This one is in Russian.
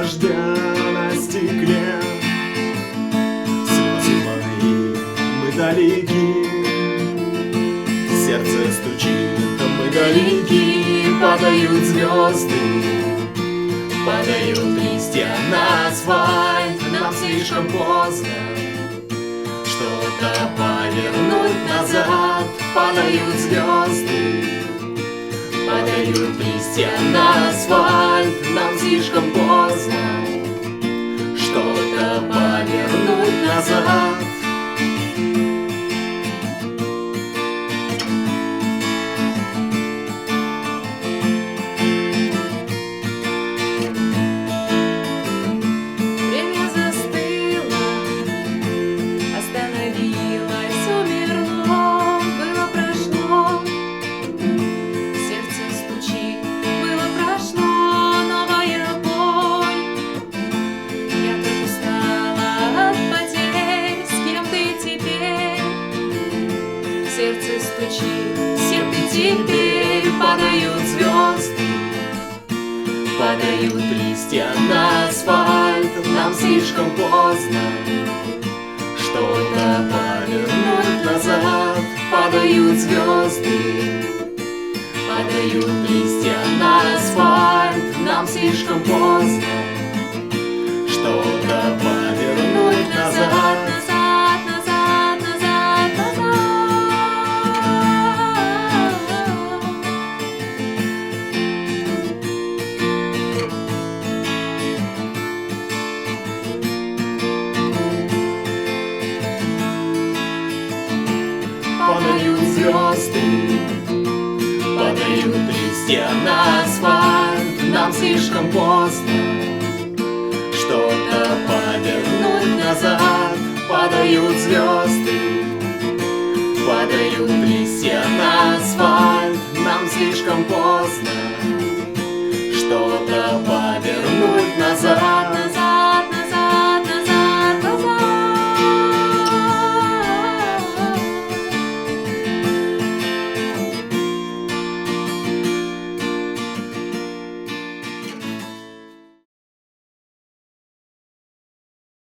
дождя на стекле. Слезы мои, мы далеки, сердце стучит, мы далеки. Падают звезды, падают листья на асфальт. Нам слишком поздно что-то повернуть назад. Падают звезды, падают листья на асфальт. Нам слишком поздно что-то повернуть назад. Время застыло, остановилось, умерло, было, прошло. Сердце стучит, было, прошло, новая боль. Я так устала от потерь, с кем ты теперь? Сердце стучит, с кем ты теперь? Падают звезды, Падают листья на асфальт. Нам слишком поздно что-то повернуть назад. Падают звезды, падают листья на асфальт. Нам слишком поздно что-то повернуть назад. назад, назад, назад, назад. Падают звезды, падают листья на асфальт. Нам слишком поздно что-то повернуть назад. Падают звезды, падают листья на асфальт. Нам слишком поздно что-то повернуть назад.